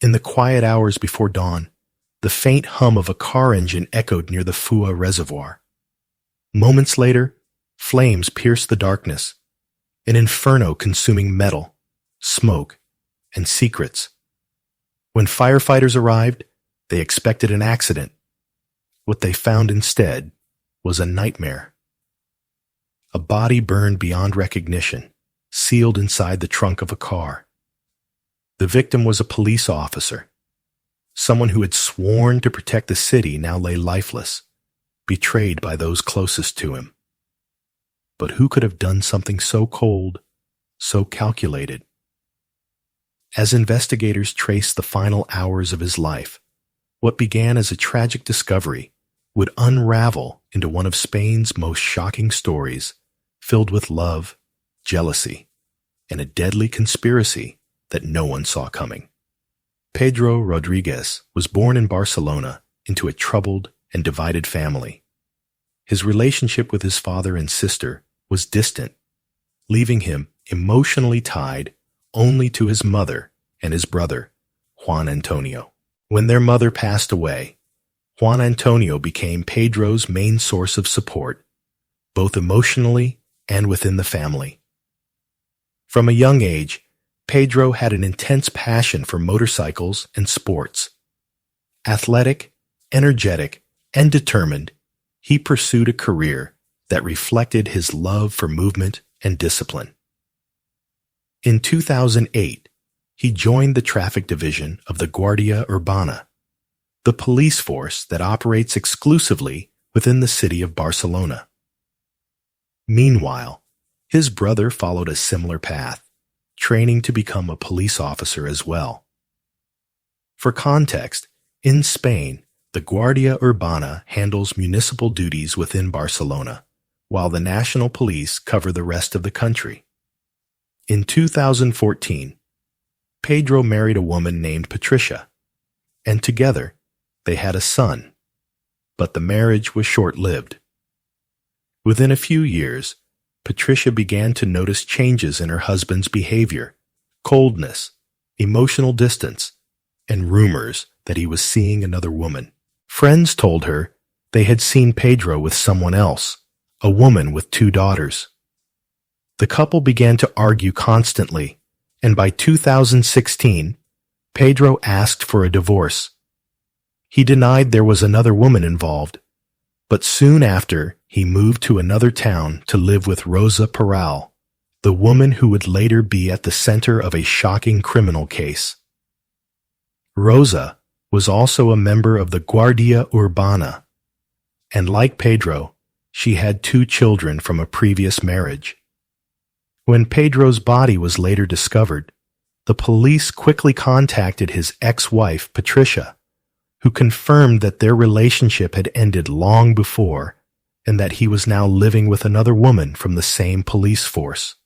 In the quiet hours before dawn, the faint hum of a car engine echoed near the Fua reservoir. Moments later, flames pierced the darkness, an inferno consuming metal, smoke, and secrets. When firefighters arrived, they expected an accident. What they found instead was a nightmare. A body burned beyond recognition, sealed inside the trunk of a car. The victim was a police officer. Someone who had sworn to protect the city now lay lifeless, betrayed by those closest to him. But who could have done something so cold, so calculated? As investigators traced the final hours of his life, what began as a tragic discovery would unravel into one of Spain's most shocking stories, filled with love, jealousy, and a deadly conspiracy that no one saw coming. Pedro Rodríguez was born in Barcelona into a troubled and divided family. His relationship with his father and sister was distant, leaving him emotionally tied only to his mother and his brother, Juan Antonio. When their mother passed away, Juan Antonio became Pedro's main source of support, both emotionally and within the family. From a young age, Pedro had an intense passion for motorcycles and sports. Athletic, energetic, and determined, he pursued a career that reflected his love for movement and discipline. In 2008, he joined the traffic division of the Guardia Urbana, the police force that operates exclusively within the city of Barcelona. Meanwhile, his brother followed a similar path, training to become a police officer as well. For context, in Spain, the Guardia Urbana handles municipal duties within Barcelona, while the national police cover the rest of the country. In 2014, Pedro married a woman named Patricia, and together they had a son, but the marriage was short-lived. Within a few years, Patricia began to notice changes in her husband's behavior, coldness, emotional distance, and rumors that he was seeing another woman. Friends told her they had seen Pedro with someone else, a woman with 2 daughters. The couple began to argue constantly, and by 2016, Pedro asked for a divorce. He denied there was another woman involved, but soon after, he moved to another town to live with Rosa Peral, the woman who would later be at the center of a shocking criminal case. Rosa was also a member of the Guardia Urbana, and like Pedro, she had 2 children from a previous marriage. When Pedro's body was later discovered, the police quickly contacted his ex-wife, Patricia, who confirmed that their relationship had ended long before and that he was now living with another woman from the same police force.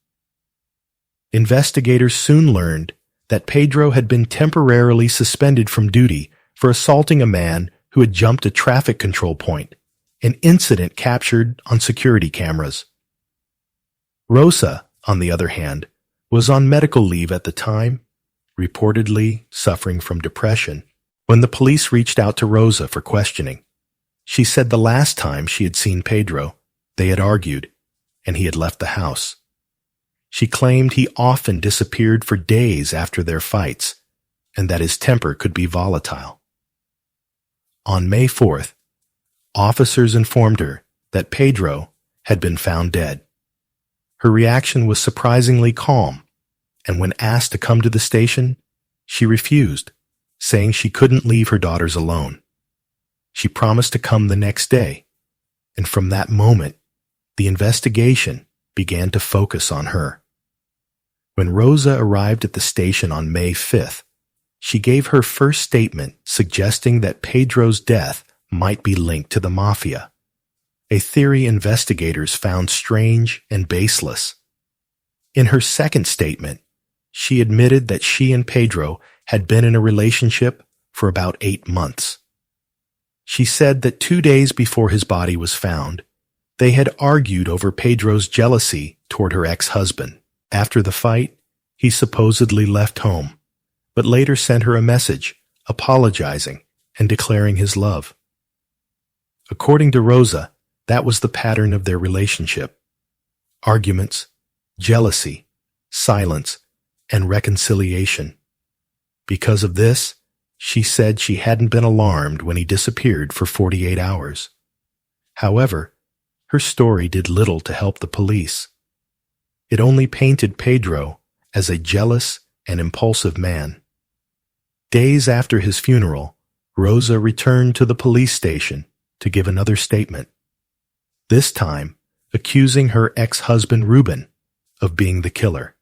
Investigators soon learned that Pedro had been temporarily suspended from duty for assaulting a man who had jumped a traffic control point, an incident captured on security cameras. Rosa, on the other hand, was on medical leave at the time, reportedly suffering from depression. When the police reached out to Rosa for questioning, she said the last time she had seen Pedro, they had argued, and he had left the house. She claimed he often disappeared for days after their fights, and that his temper could be volatile. On May 4th, officers informed her that Pedro had been found dead. Her reaction was surprisingly calm, and when asked to come to the station, she refused, saying she couldn't leave her daughters alone. She promised to come the next day, and from that moment, the investigation began to focus on her. When Rosa arrived at the station on May 5th, she gave her first statement suggesting that Pedro's death might be linked to the mafia, a theory investigators found strange and baseless. In her second statement, she admitted that she and Pedro had been in a relationship for about 8 months. She said that 2 days before his body was found, they had argued over Pedro's jealousy toward her ex-husband. After the fight, he supposedly left home, but later sent her a message, apologizing and declaring his love. According to Rosa, that was the pattern of their relationship: arguments, jealousy, silence, and reconciliation. Because of this, she said she hadn't been alarmed when he disappeared for 48 hours. However, her story did little to help the police. It only painted Pedro as a jealous and impulsive man. Days after his funeral, Rosa returned to the police station to give another statement, this time accusing her ex-husband Ruben of being the killer.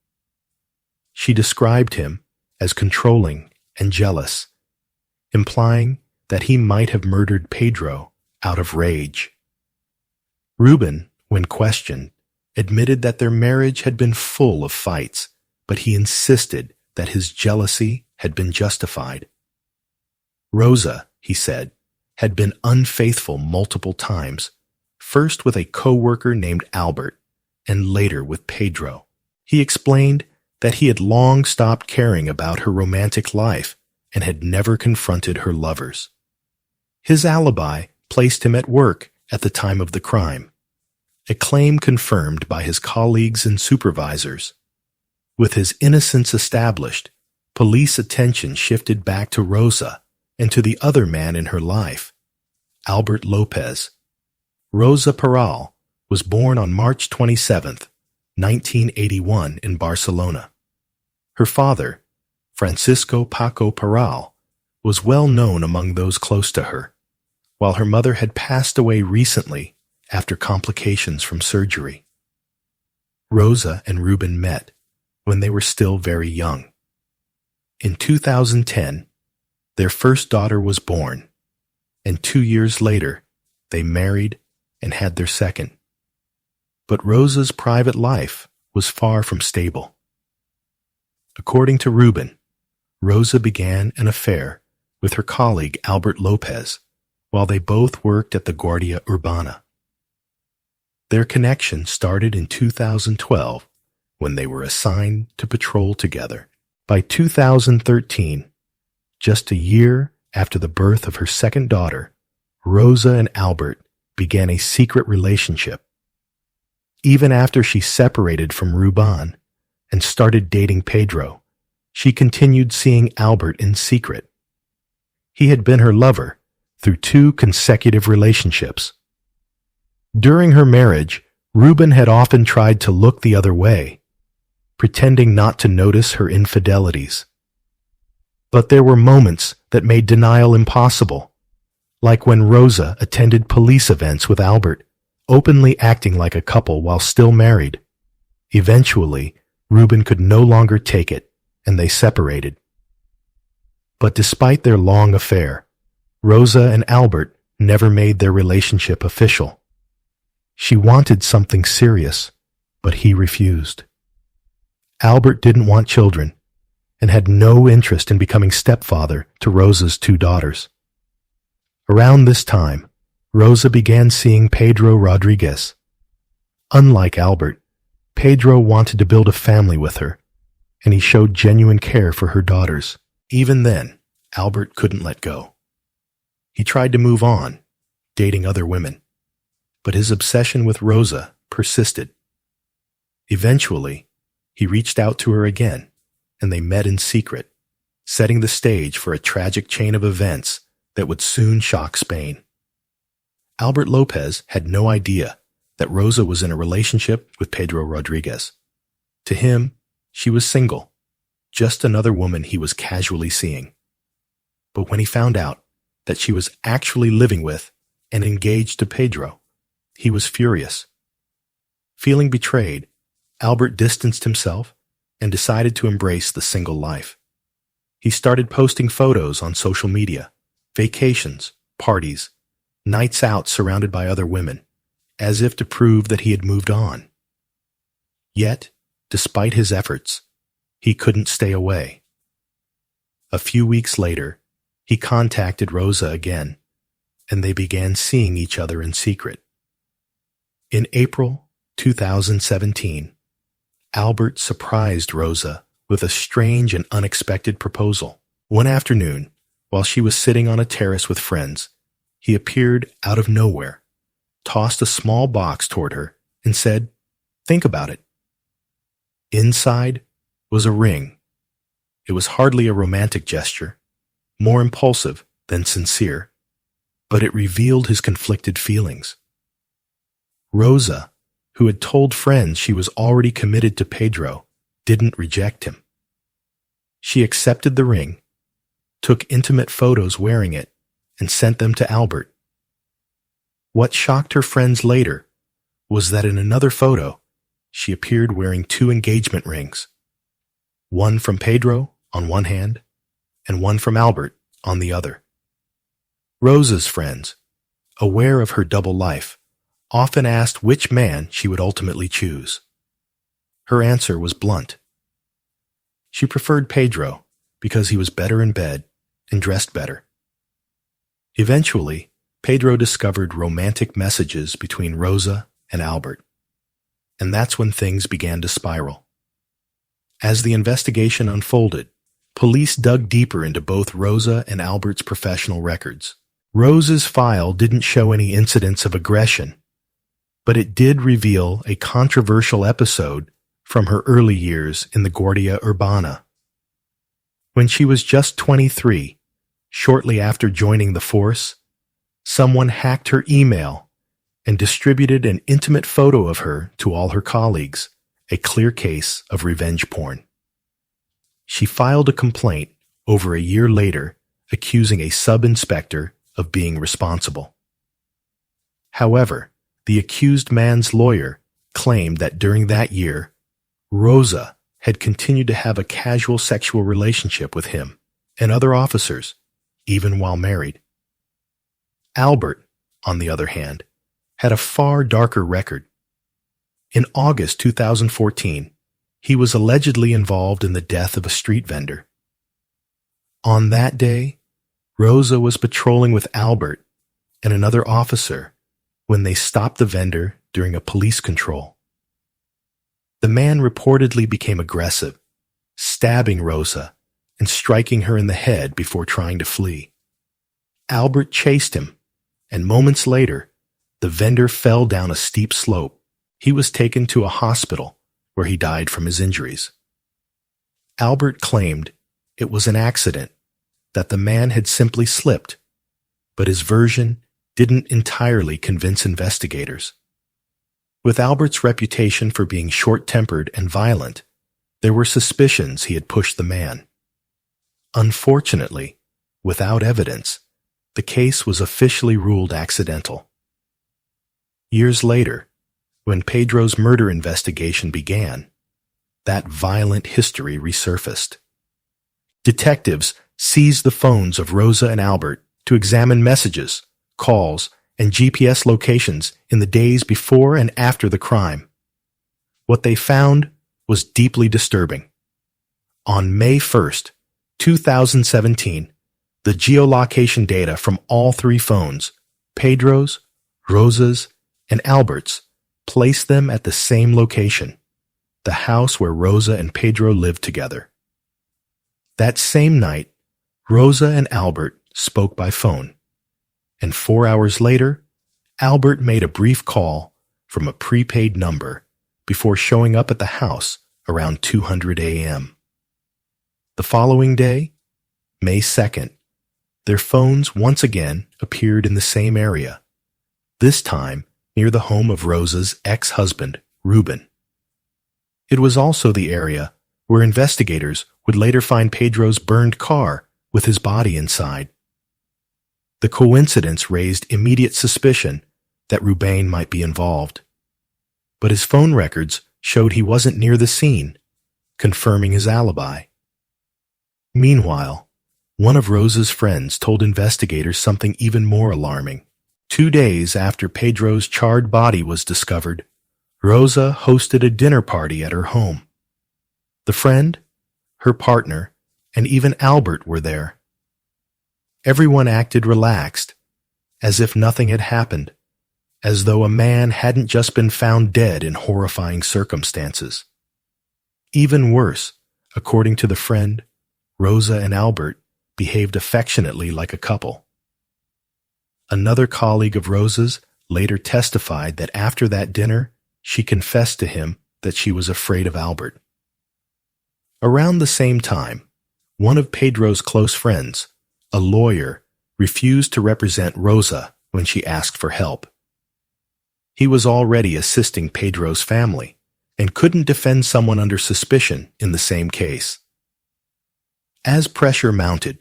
She described him as controlling and jealous, implying that he might have murdered Pedro out of rage. Ruben, when questioned, admitted that their marriage had been full of fights, but he insisted that his jealousy had been justified. Rosa, he said, had been unfaithful multiple times, first with a co-worker named Albert, and later with Pedro. He explained that he had long stopped caring about her romantic life and had never confronted her lovers. His alibi placed him at work at the time of the crime, a claim confirmed by his colleagues and supervisors. With his innocence established, police attention shifted back to Rosa and to the other man in her life, Albert Lopez. Rosa Peral was born on March 27, 1981 in Barcelona. Her father, Francisco Paco Peral, was well known among those close to her, while her mother had passed away recently after complications from surgery. Rosa and Ruben met when they were still very young. In 2010, their first daughter was born, and 2 years later, they married and had their second. But Rosa's private life was far from stable. According to Ruben, Rosa began an affair with her colleague Albert Lopez while they both worked at the Guardia Urbana. Their connection started in 2012 when they were assigned to patrol together. By 2013, just a year after the birth of her second daughter, Rosa and Albert began a secret relationship. Even after she separated from Ruben and started dating Pedro, she continued seeing Albert in secret. He had been her lover through 2 consecutive relationships. During her marriage, Ruben had often tried to look the other way, pretending not to notice her infidelities. But there were moments that made denial impossible, like when Rosa attended police events with Albert, openly acting like a couple while still married. Eventually, Ruben could no longer take it, and they separated. But despite their long affair, Rosa and Albert never made their relationship official. She wanted something serious, but he refused. Albert didn't want children and had no interest in becoming stepfather to Rosa's 2 daughters. Around this time, Rosa began seeing Pedro Rodriguez. Unlike Albert, Pedro wanted to build a family with her, and he showed genuine care for her daughters. Even then, Albert couldn't let go. He tried to move on, dating other women, but his obsession with Rosa persisted. Eventually, he reached out to her again, and they met in secret, setting the stage for a tragic chain of events that would soon shock Spain. Albert Lopez had no idea that Rosa was in a relationship with Pedro Rodriguez. To him, she was single, just another woman he was casually seeing. But when he found out that she was actually living with and engaged to Pedro, he was furious. Feeling betrayed, Albert distanced himself and decided to embrace the single life. He started posting photos on social media, vacations, parties, nights out surrounded by other women, as if to prove that he had moved on. Yet, despite his efforts, he couldn't stay away. A few weeks later, he contacted Rosa again, and they began seeing each other in secret. In April 2017, Albert surprised Rosa with a strange and unexpected proposal. One afternoon, while she was sitting on a terrace with friends, he appeared out of nowhere, tossed a small box toward her, and said, "Think about it." Inside was a ring. It was hardly a romantic gesture, more impulsive than sincere, but it revealed his conflicted feelings. Rosa, who had told friends she was already committed to Pedro, didn't reject him. She accepted the ring, took intimate photos wearing it, and sent them to Albert. What shocked her friends later was that in another photo, she appeared wearing 2 engagement rings, one from Pedro on one hand and one from Albert on the other. Rosa's friends, aware of her double life, often asked which man she would ultimately choose. Her answer was blunt. She preferred Pedro because he was better in bed and dressed better. Eventually, Pedro discovered romantic messages between Rosa and Albert, and that's when things began to spiral. As the investigation unfolded, police dug deeper into both Rosa and Albert's professional records. Rosa's file didn't show any incidents of aggression, but it did reveal a controversial episode from her early years in the Guardia Urbana. When she was just 23, shortly after joining the force, someone hacked her email and distributed an intimate photo of her to all her colleagues, a clear case of revenge porn. She filed a complaint over a year later, accusing a sub-inspector of being responsible. However, the accused man's lawyer claimed that during that year, Rosa had continued to have a casual sexual relationship with him and other officers, even while married. Albert, on the other hand, had a far darker record. In August 2014, he was allegedly involved in the death of a street vendor. On that day, Rosa was patrolling with Albert and another officer when they stopped the vendor during a police control. The man reportedly became aggressive, stabbing Rosa and striking her in the head before trying to flee. Albert chased him, and moments later, the vendor fell down a steep slope. He was taken to a hospital where he died from his injuries. Albert claimed it was an accident, that the man had simply slipped, but his version didn't entirely convince investigators. With Albert's reputation for being short-tempered and violent, there were suspicions he had pushed the man. Unfortunately, without evidence, the case was officially ruled accidental. Years later, when Pedro's murder investigation began, that violent history resurfaced. Detectives seized the phones of Rosa and Albert to examine messages, calls, and GPS locations in the days before and after the crime. What they found was deeply disturbing. On May 1st, 2017, the geolocation data from all 3 phones, Pedro's, Rosa's, and Albert's, placed them at the same location, the house where Rosa and Pedro lived together. That same night, Rosa and Albert spoke by phone, and 4 hours later, Albert made a brief call from a prepaid number before showing up at the house around 2:00 a.m. The following day, May 2nd, their phones once again appeared in the same area, this time near the home of Rosa's ex-husband, Ruben. It was also the area where investigators would later find Pedro's burned car with his body inside. The coincidence raised immediate suspicion that Ruben might be involved, but his phone records showed he wasn't near the scene, confirming his alibi. Meanwhile, one of Rosa's friends told investigators something even more alarming. 2 days after Pedro's charred body was discovered, Rosa hosted a dinner party at her home. The friend, her partner, and even Albert were there. Everyone acted relaxed, as if nothing had happened, as though a man hadn't just been found dead in horrifying circumstances. Even worse, According to the friend, Rosa and Albert behaved affectionately like a couple. Another colleague of Rosa's later testified that after that dinner, she confessed to him that she was afraid of Albert. Around the same time, one of Pedro's close friends, a lawyer, refused to represent Rosa when she asked for help. He was already assisting Pedro's family and couldn't defend someone under suspicion in the same case. As pressure mounted,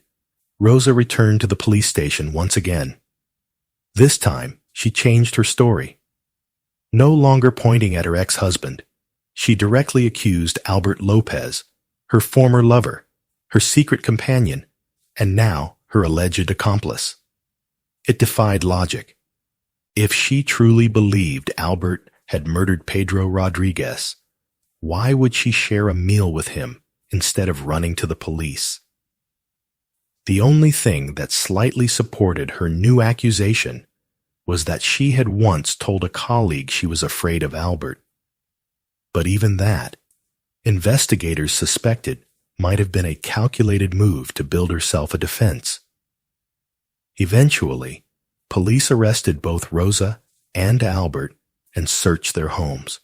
Rosa returned to the police station once again. This time, she changed her story. No longer pointing at her ex-husband, she directly accused Albert Lopez, her former lover, her secret companion, and now her alleged accomplice. It defied logic. If she truly believed Albert had murdered Pedro Rodriguez, why would she share a meal with him instead of running to the police? The only thing that slightly supported her new accusation was that she had once told a colleague she was afraid of Albert. But even that, investigators suspected might have been a calculated move to build herself a defense. Eventually, police arrested both Rosa and Albert and searched their homes.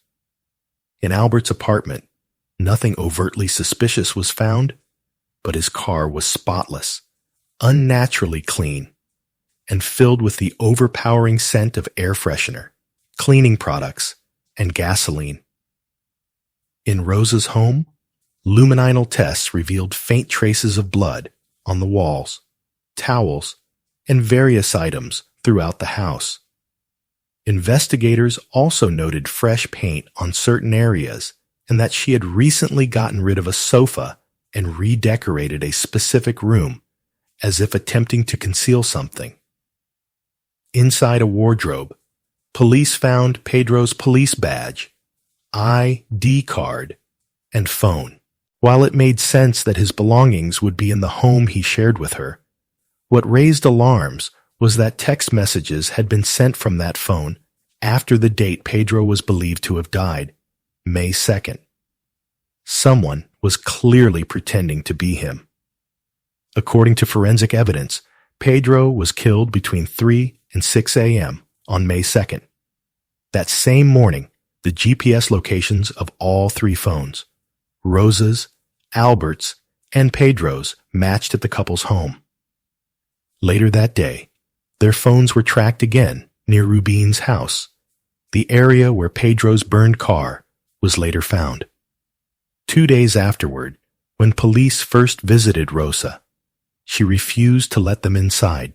In Albert's apartment, nothing overtly suspicious was found, but his car was spotless, unnaturally clean, and filled with the overpowering scent of air freshener, cleaning products, and gasoline. In Rosa's home, luminol tests revealed faint traces of blood on the walls, towels, and various items throughout the house. Investigators also noted fresh paint on certain areas and that she had recently gotten rid of a sofa and redecorated a specific room, as if attempting to conceal something. Inside a wardrobe, police found Pedro's police badge, ID card, and phone. While it made sense that his belongings would be in the home he shared with her, what raised alarms was that text messages had been sent from that phone after the date Pedro was believed to have died, May 2nd. Someone was clearly pretending to be him. According to forensic evidence, Pedro was killed between 3 and 6 a.m. on May 2nd. That same morning, the GPS locations of all three phones, Rosa's, Albert's, and Pedro's, matched at the couple's home. Later that day, their phones were tracked again near Rubin's house, the area where Pedro's burned car was later found. 2 days afterward, when police first visited Rosa, she refused to let them inside,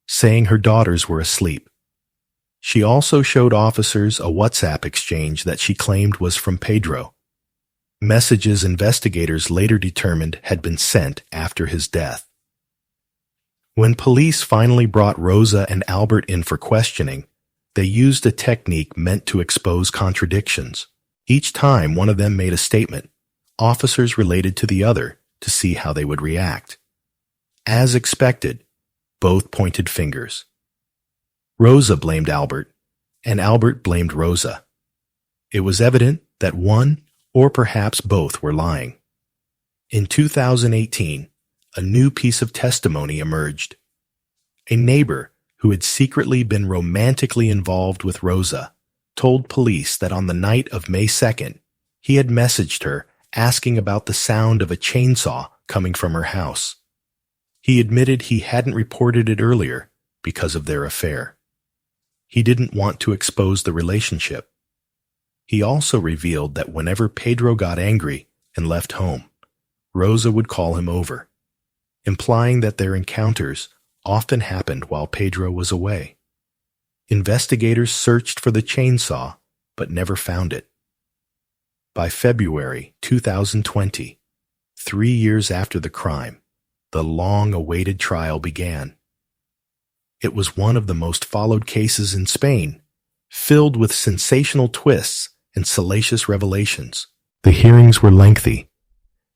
saying her daughters were asleep. She also showed officers a WhatsApp exchange that she claimed was from Pedro, messages investigators later determined had been sent after his death. When police finally brought Rosa and Albert in for questioning, they used a technique meant to expose contradictions. Each time one of them made a statement, officers related to the other to see how they would react. As expected, both pointed fingers. Rosa blamed Albert, and Albert blamed Rosa. It was evident that one or perhaps both were lying. In 2018, a new piece of testimony emerged. A neighbor who had secretly been romantically involved with Rosa told police that on the night of May 2nd, he had messaged her asking about the sound of a chainsaw coming from her house. He admitted he hadn't reported it earlier because of their affair. He didn't want to expose the relationship. He also revealed that whenever Pedro got angry and left home, Rosa would call him over, implying that their encounters often happened while Pedro was away. Investigators searched for the chainsaw, but never found it. By February 2020, 3 years after the crime, the long-awaited trial began. It was one of the most followed cases in Spain, filled with sensational twists and salacious revelations. The hearings were lengthy,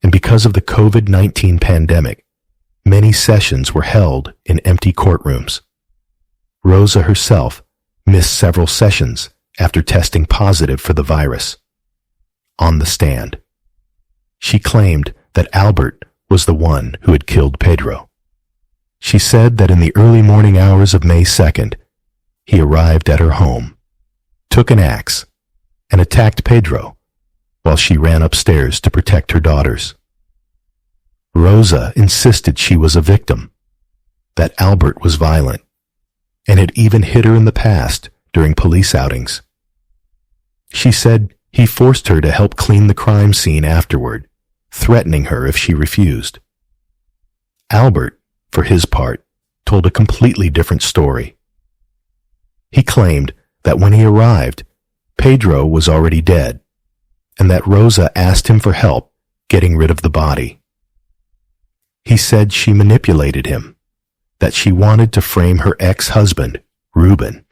and because of the COVID-19 pandemic, many sessions were held in empty courtrooms. Rosa herself missed several sessions after testing positive for the virus. On the stand, she claimed that Albert was the one who had killed Pedro. She said that in the early morning hours of May 2nd, he arrived at her home, took an axe, and attacked Pedro while she ran upstairs to protect her daughters. Rosa insisted she was a victim, that Albert was violent, and had even hit her in the past during police outings. She said he forced her to help clean the crime scene afterward, threatening her if she refused. Albert, for his part, told a completely different story. He claimed that when he arrived, Pedro was already dead, and that Rosa asked him for help getting rid of the body. He said she manipulated him, that she wanted to frame her ex-husband, Ruben,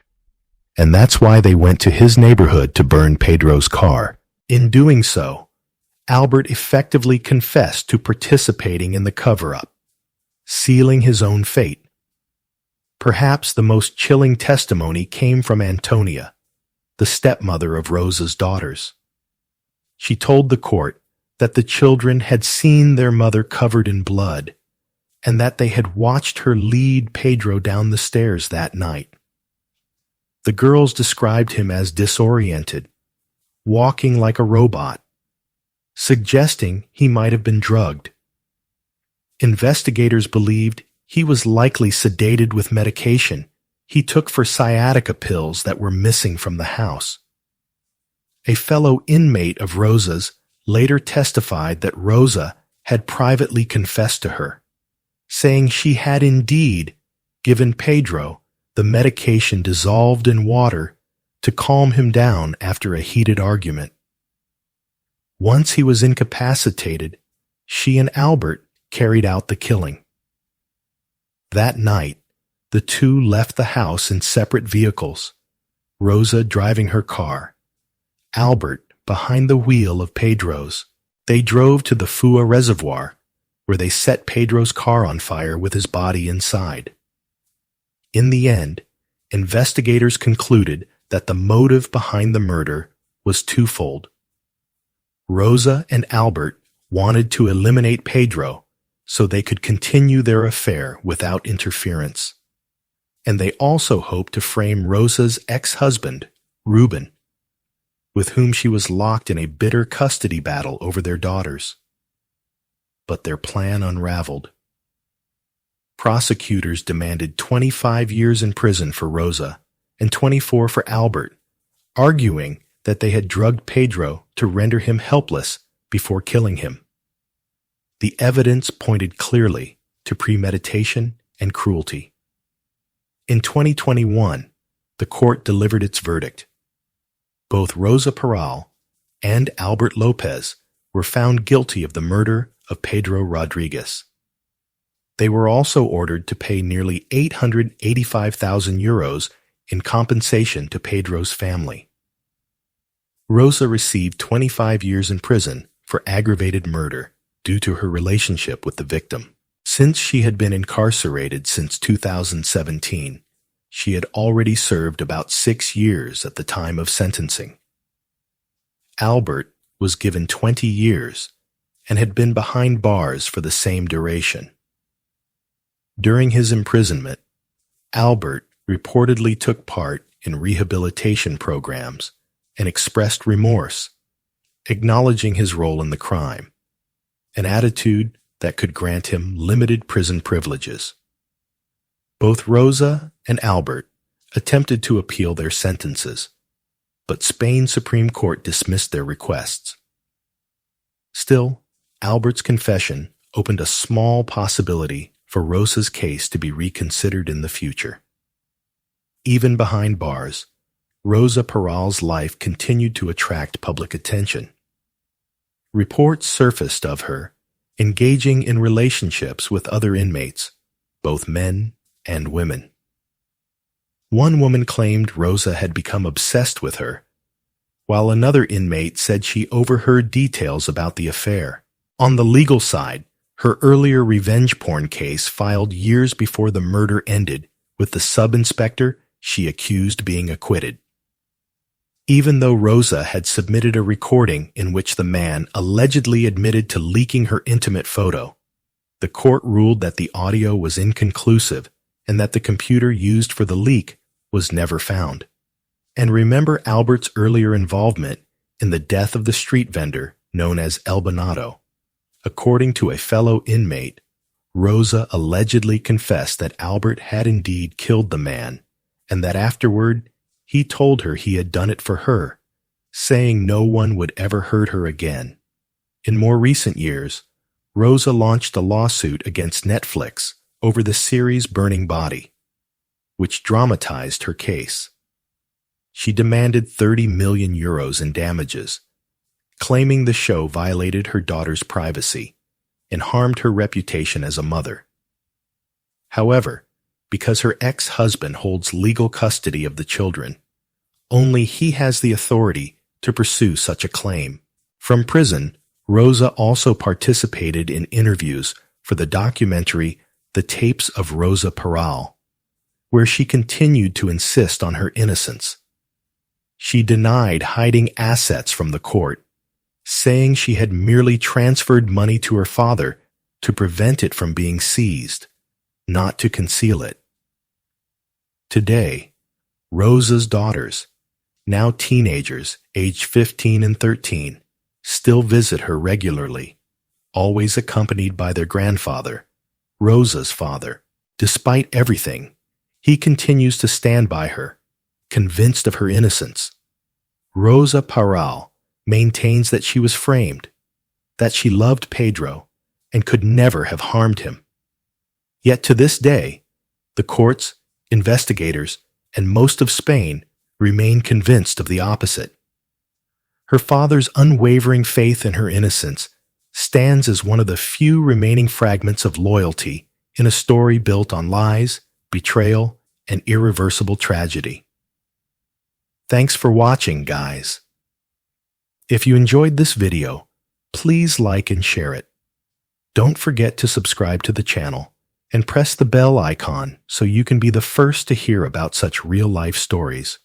and that's why they went to his neighborhood to burn Pedro's car. In doing so, Albert effectively confessed to participating in the cover-up, sealing his own fate. Perhaps the most chilling testimony came from Antonia, the stepmother of Rosa's daughters. She told the court that the children had seen their mother covered in blood and that they had watched her lead Pedro down the stairs that night. The girls described him as disoriented, walking like a robot, suggesting he might have been drugged. Investigators believed he was likely sedated with medication he took for sciatica pills that were missing from the house. A fellow inmate of Rosa's later testified that Rosa had privately confessed to her, saying she had indeed given Pedro the medication dissolved in water to calm him down after a heated argument. Once he was incapacitated, she and Albert carried out the killing. That night, the two left the house in separate vehicles, Rosa driving her car, Albert behind the wheel of Pedro's. They drove to the Fua Reservoir, where they set Pedro's car on fire with his body inside. In the end, investigators concluded that the motive behind the murder was twofold. Rosa and Albert wanted to eliminate Pedro so they could continue their affair without interference. And they also hoped to frame Rosa's ex-husband, Ruben, with whom she was locked in a bitter custody battle over their daughters. But their plan unraveled. Prosecutors demanded 25 years in prison for Rosa and 24 for Albert, arguing that they had drugged Pedro to render him helpless before killing him. The evidence pointed clearly to premeditation and cruelty. In 2021, the court delivered its verdict. Both Rosa Peral and Albert Lopez were found guilty of the murder of Pedro Rodriguez. They were also ordered to pay nearly 885,000 euros in compensation to Pedro's family. Rosa received 25 years in prison for aggravated murder due to her relationship with the victim. Since she had been incarcerated since 2017, she had already served about 6 years at the time of sentencing. Albert was given 20 years and had been behind bars for the same duration. During his imprisonment, Albert reportedly took part in rehabilitation programs and expressed remorse, acknowledging his role in the crime, an attitude that could grant him limited prison privileges. Both Rosa and Albert attempted to appeal their sentences, but Spain's Supreme Court dismissed their requests. Still, Albert's confession opened a small possibility for Rosa's case to be reconsidered in the future. Even behind bars, Rosa Peral's life continued to attract public attention. Reports surfaced of her engaging in relationships with other inmates, both men and women. One woman claimed Rosa had become obsessed with her, while another inmate said she overheard details about the affair. On the legal side, her earlier revenge porn case filed years before the murder ended with the sub-inspector she accused being acquitted. Even though Rosa had submitted a recording in which the man allegedly admitted to leaking her intimate photo, the court ruled that the audio was inconclusive and that the computer used for the leak was never found. And remember Albert's earlier involvement in the death of the street vendor known as El Bonado. According to a fellow inmate, Rosa allegedly confessed that Albert had indeed killed the man, and that afterward he told her he had done it for her, saying no one would ever hurt her again. In more recent years, Rosa launched a lawsuit against Netflix over the series Burning Body, which dramatized her case. She demanded 30 million euros in damages, claiming the show violated her daughter's privacy and harmed her reputation as a mother. However, because her ex-husband holds legal custody of the children, only he has the authority to pursue such a claim. From prison, Rosa also participated in interviews for the documentary The Tapes of Rosa Peral, where she continued to insist on her innocence. She denied hiding assets from the court, saying she had merely transferred money to her father to prevent it from being seized, not to conceal it. Today, Rosa's daughters, now teenagers aged 15 and 13, still visit her regularly, always accompanied by their grandfather, Rosa's father. Despite everything, he continues to stand by her, convinced of her innocence. Rosa Peral maintains that she was framed, that she loved Pedro, and could never have harmed him. Yet to this day, the courts, investigators, and most of Spain remain convinced of the opposite. Her father's unwavering faith in her innocence stands as one of the few remaining fragments of loyalty in a story built on lies, betrayal, and irreversible tragedy. Thanks for watching, guys. If you enjoyed this video, please like and share it. Don't forget to subscribe to the channel and press the bell icon so you can be the first to hear about such real-life stories.